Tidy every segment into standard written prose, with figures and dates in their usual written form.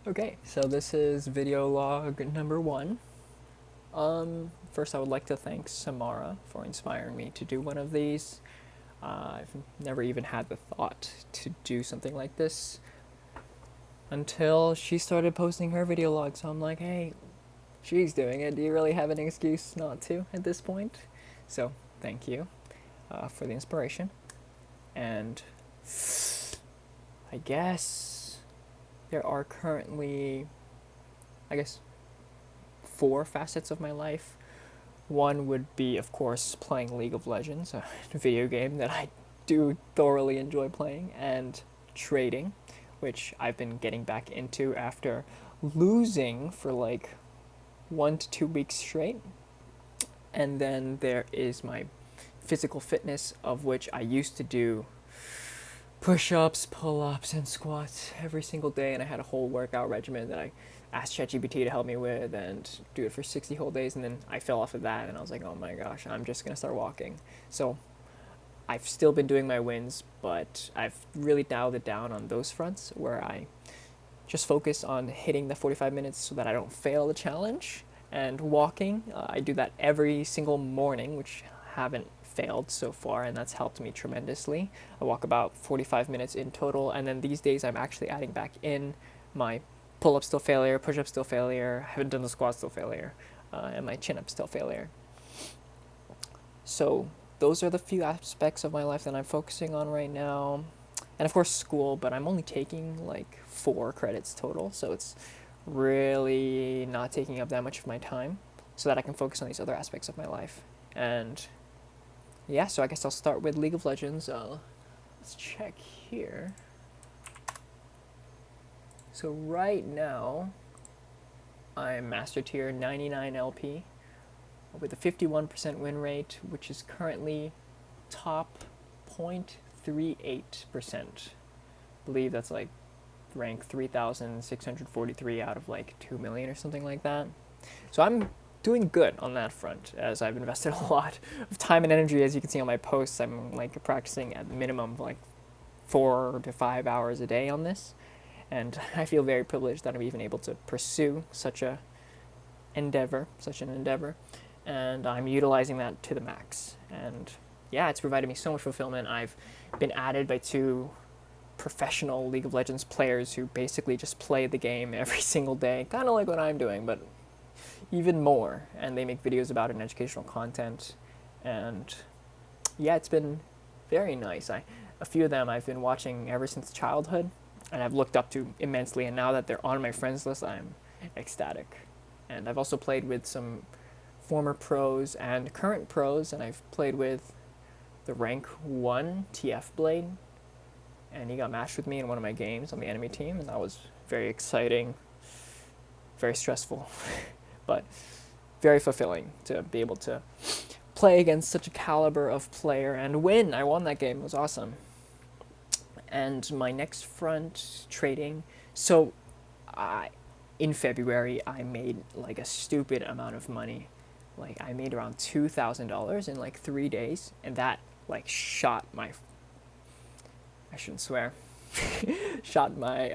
Okay, so this is video log number 1. First I would like to thank Samara for inspiring me to do one of these. I've never even had the thought to do something like this until she started posting her video log, so I'm like, hey, she's doing it. Do you really have an excuse not to at this point? So, thank you for the inspiration. And I guess there are currently, 4 facets of my life. One would be, of course, playing League of Legends, a video game that I do thoroughly enjoy playing, and trading, which I've been getting back into after losing for like 1 to 2 weeks straight. And then there is my physical fitness, of which I used to do push-ups, pull-ups, and squats every single day, and I had a whole workout regimen that I asked ChatGPT to help me with and do it for 60 whole days, and then I fell off of that, and I was like, oh my gosh, I'm just gonna start walking. So I've still been doing my wins, but I've really dialed it down on those fronts where I just focus on hitting the 45 minutes so that I don't fail the challenge. And walking, I do that every single morning, which haven't failed so far, and that's helped me tremendously. I walk about 45 minutes in total, and then these days I'm actually adding back in my pull-up still failure, push-up still failure, haven't done the squat still failure, and my chin-up still failure. So those are the few aspects of my life that I'm focusing on right now. And of course school, but I'm only taking like 4 credits total, so it's really not taking up that much of my time so that I can focus on these other aspects of my life. And yeah, so I guess I'll start with League of Legends. Let's check here. So right now, I'm Master Tier 99 LP with a 51% win rate, which is currently top 0.38%. I believe that's like rank 3,643 out of like 2 million or something like that. So I'm doing good on that front, as I've invested a lot of time and energy. As you can see on my posts, I'm like practicing at minimum like 4 to 5 hours a day on this, and I feel very privileged that I'm even able to pursue such an endeavor, and I'm utilizing that to the max. And yeah, it's provided me so much fulfillment. I've been added by 2 professional League of Legends players who basically just play the game every single day, kind of like what I'm doing, but even more. And they make videos about it and educational content. And yeah, it's been very nice. A few of them I've been watching ever since childhood, and I've looked up to immensely. And now that they're on my friends list, I'm ecstatic. And I've also played with some former pros and current pros, and I've played with the rank 1 TF Blade, and he got matched with me in one of my games on the enemy team, and that was very exciting, very stressful, but very fulfilling to be able to play against such a caliber of player and win. I won that game. It was awesome. And my next front, trading. So in February, I made like a stupid amount of money. Like I made around $2,000 in like 3 days, and that like shot my, I shouldn't swear, shot my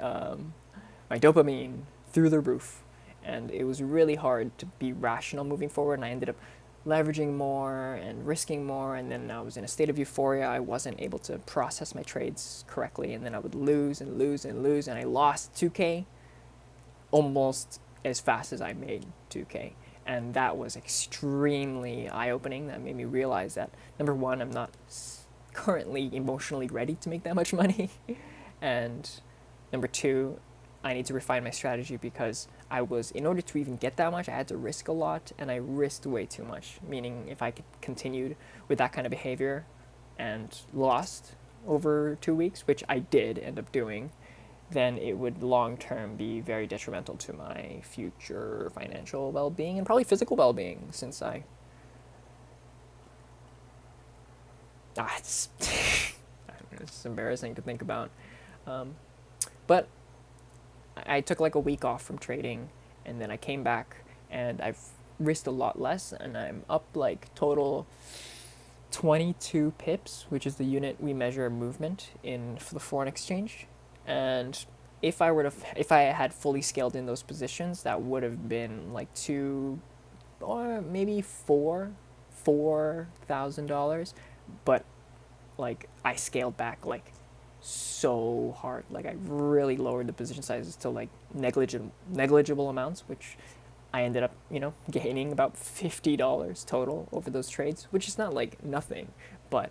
my dopamine through the roof. And it was really hard to be rational moving forward, and I ended up leveraging more and risking more, and then I was in a state of euphoria. I wasn't able to process my trades correctly, and then I would lose and lose and lose, and I lost 2K almost as fast as I made 2K. And that was extremely eye-opening. That made me realize that, number one, I'm not currently emotionally ready to make that much money. And number two, I need to refine my strategy, because in order to even get that much, I had to risk a lot, and I risked way too much. Meaning, if I continued with that kind of behavior and lost over 2 weeks, which I did end up doing, then it would long term be very detrimental to my future financial well-being and probably physical well-being, since it's it's embarrassing to think about. But I took like a week off from trading, and then I came back, and I've risked a lot less, and I'm up like total 22 pips, which is the unit we measure movement in for the foreign exchange. And if I had fully scaled in those positions, that would have been like two or maybe $4,000, but like I scaled back like so hard. Like I really lowered the position sizes to like negligible amounts, which I ended up, gaining about $50 total over those trades, which is not like nothing, but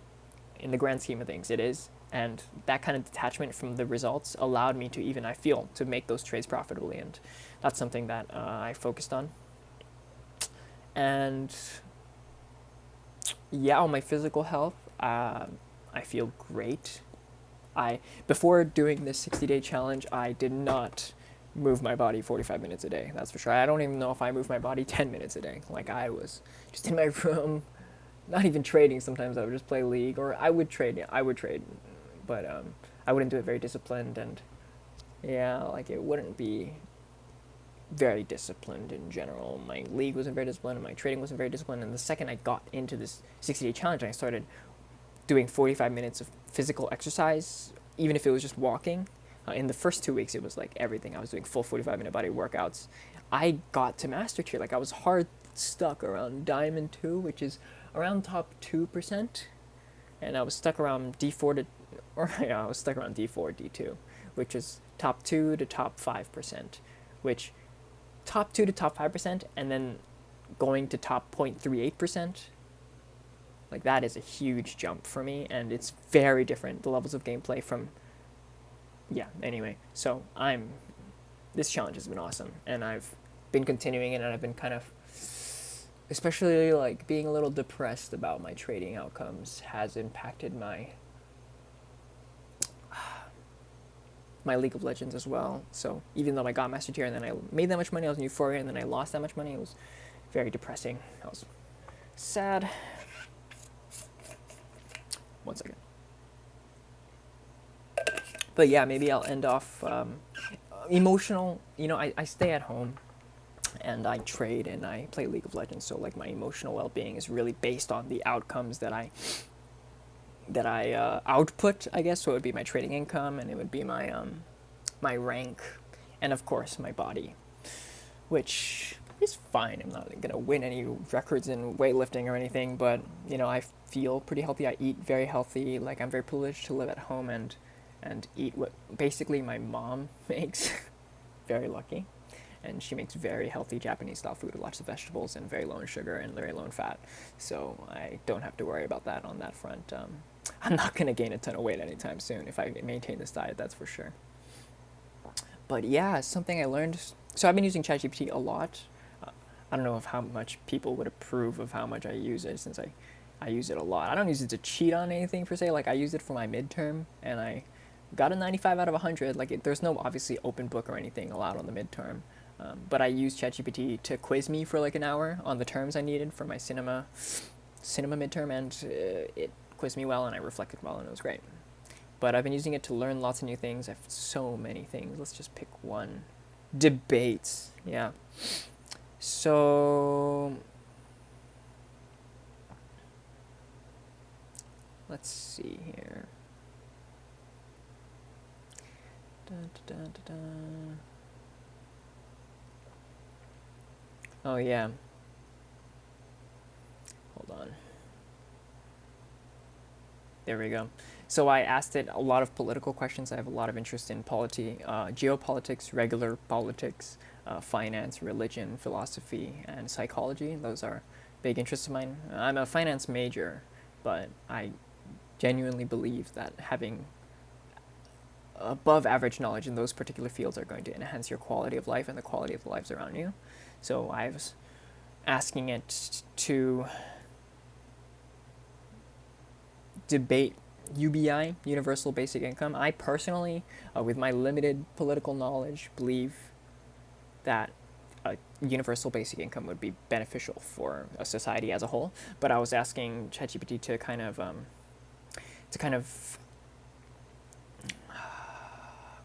in the grand scheme of things, it is. And that kind of detachment from the results allowed me to even, I feel, to make those trades profitably. And that's something that I focused on. And yeah, on my physical health, I feel great. Before doing this 60-day challenge, I did not move my body 45 minutes a day. That's for sure. I don't even know if I moved my body 10 minutes a day. Like I was just in my room, not even trading. Sometimes I would just play League, or I would trade. Yeah, I would trade, but I wouldn't do it very disciplined, and yeah, like it wouldn't be very disciplined in general. My League wasn't very disciplined, and my trading wasn't very disciplined. And the second I got into this 60-day challenge, I started doing 45 minutes of physical exercise, even if it was just walking. In the first 2 weeks, it was like everything. I was doing full 45-minute body workouts. I got to master tier. Like I was hard stuck around Diamond 2, which is around top 2%. And I was stuck around D4 to, or yeah, I was stuck around D4, D2, which is top 2 to top 5%, which top 2 to top 5%, and then going to top 0.38%. Like that is a huge jump for me, and it's very different, the levels of gameplay from, yeah, anyway. So this challenge has been awesome, and I've been continuing it, and I've been kind of, especially like being a little depressed about my trading outcomes has impacted my League of Legends as well. So even though I got Master Tier and then I made that much money, I was in Euphoria, and then I lost that much money, it was very depressing. I was sad. 1 second. But yeah, maybe I'll end off emotional. I stay at home and I trade and I play League of Legends. So like my emotional well-being is really based on the outcomes that I output, I guess. So it would be my trading income, and it would be my my rank, and of course my body, which is fine. I'm not gonna win any records in weightlifting or anything, but I feel pretty healthy. I eat very healthy. Like I'm very privileged to live at home and eat what basically my mom makes. Very lucky, and she makes very healthy Japanese style food with lots of vegetables and very low in sugar and very low in fat. So I don't have to worry about that on that front. I'm not gonna gain a ton of weight anytime soon if I maintain this diet. That's for sure. But yeah, something I learned. So I've been using ChatGPT a lot. I don't know if how much people would approve of how much I use it, since I use it a lot. I don't use it to cheat on anything per se. Like I used it for my midterm, and I got a 95 out of 100. Like there's no obviously open book or anything allowed on the midterm, but I used ChatGPT to quiz me for like an hour on the terms I needed for my cinema midterm, and it quizzed me well, and I reflected well, and it was great. But I've been using it to learn lots of new things. I have so many things. Let's just pick one. Debates. Yeah. So let's see here. Dun, dun, dun, dun. Oh yeah. Hold on. There we go. So I asked it a lot of political questions. I have a lot of interest in geopolitics, regular politics, finance, religion, philosophy, and psychology. Those are big interests of mine. I'm a finance major, but I genuinely believe that having above average knowledge in those particular fields are going to enhance your quality of life and the quality of the lives around you. So I was asking it to debate UBI, Universal Basic Income. I personally, with my limited political knowledge, believe that a universal basic income would be beneficial for a society as a whole. But I was asking ChatGPT to kind of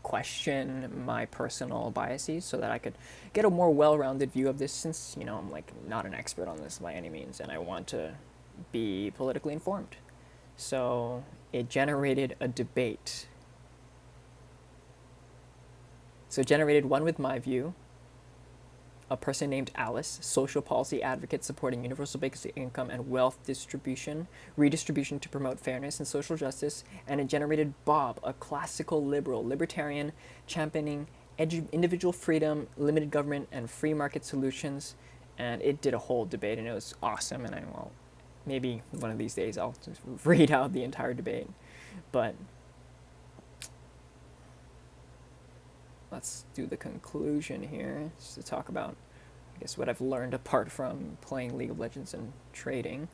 question my personal biases so that I could get a more well-rounded view of this, since I'm like not an expert on this by any means, and I want to be politically informed. So it generated a debate So generated one with my view, a person named Alice, social policy advocate supporting universal basic income and wealth redistribution to promote fairness and social justice, and it generated Bob, a classical liberal, libertarian, championing individual freedom, limited government, and free market solutions, and it did a whole debate, and it was awesome, and maybe one of these days I'll just read out the entire debate, but let's do the conclusion here, just to talk about, I guess, what I've learned apart from playing League of Legends and trading.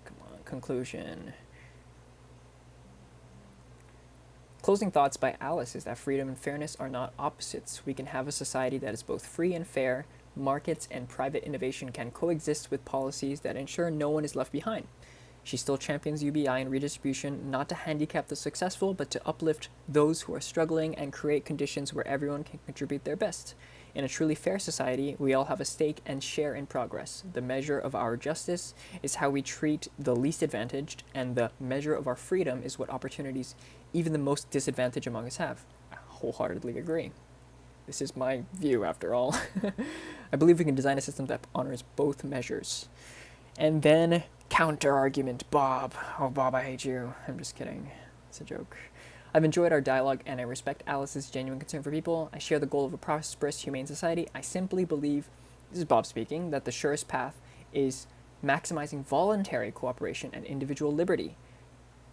Come on, conclusion. Closing thoughts by Alice is that freedom and fairness are not opposites. We can have a society that is both free and fair. Markets and private innovation can coexist with policies that ensure no one is left behind. She still champions UBI and redistribution, not to handicap the successful, but to uplift those who are struggling and create conditions where everyone can contribute their best. In a truly fair society, we all have a stake and share in progress. The measure of our justice is how we treat the least advantaged, and the measure of our freedom is what opportunities even the most disadvantaged among us have. I wholeheartedly agree. This is my view, after all. I believe we can design a system that honors both measures. And then, counter-argument, Bob. Oh, Bob, I hate you. I'm just kidding. It's a joke. I've enjoyed our dialogue, and I respect Alice's genuine concern for people. I share the goal of a prosperous, humane society. I simply believe, this is Bob speaking, that the surest path is maximizing voluntary cooperation and individual liberty.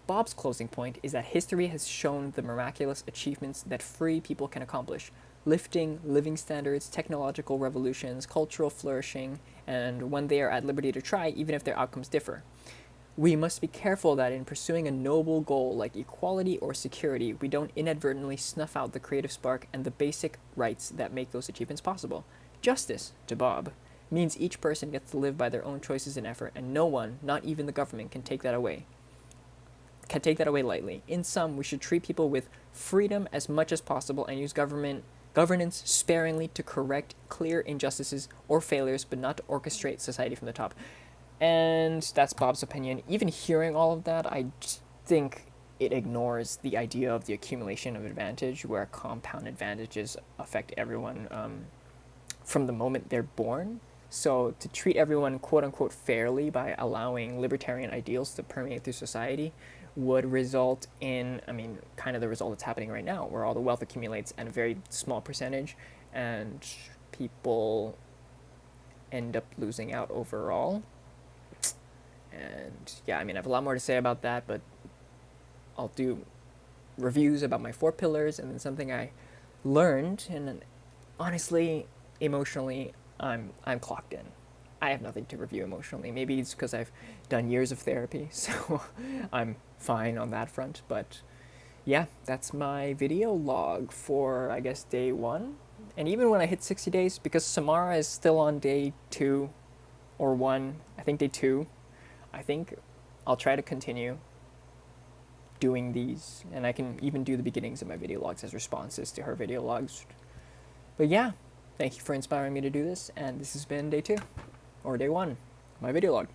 Bob's closing point is that history has shown the miraculous achievements that free people can accomplish, lifting living standards, technological revolutions, cultural flourishing, and when they are at liberty to try, even if their outcomes differ. We must be careful that in pursuing a noble goal like equality or security, we don't inadvertently snuff out the creative spark and the basic rights that make those achievements possible. Justice, to Bob, means each person gets to live by their own choices and effort, and no one, not even the government, can take that away lightly. In sum, we should treat people with freedom as much as possible and use governance sparingly to correct clear injustices or failures, but not to orchestrate society from the top. And that's Bob's opinion. Even hearing all of that, I just think it ignores the idea of the accumulation of advantage, where compound advantages affect everyone from the moment they're born. So to treat everyone quote-unquote fairly by allowing libertarian ideals to permeate through society would result in, kind of the result that's happening right now, where all the wealth accumulates at a very small percentage, and people end up losing out overall. And yeah, I have a lot more to say about that, but I'll do reviews about my 4 pillars, and then something I learned, and honestly, emotionally, I'm clocked in. I have nothing to review emotionally. Maybe it's because I've done years of therapy, so I'm fine on that front. But yeah, that's my video log for, I guess, day 1. And even when I hit 60 days, because Samara is still on day 2 or 1, I think day 2, I think I'll try to continue doing these. And I can even do the beginnings of my video logs as responses to her video logs. But yeah, thank you for inspiring me to do this. And this has been day 2. Or day 1, my video log.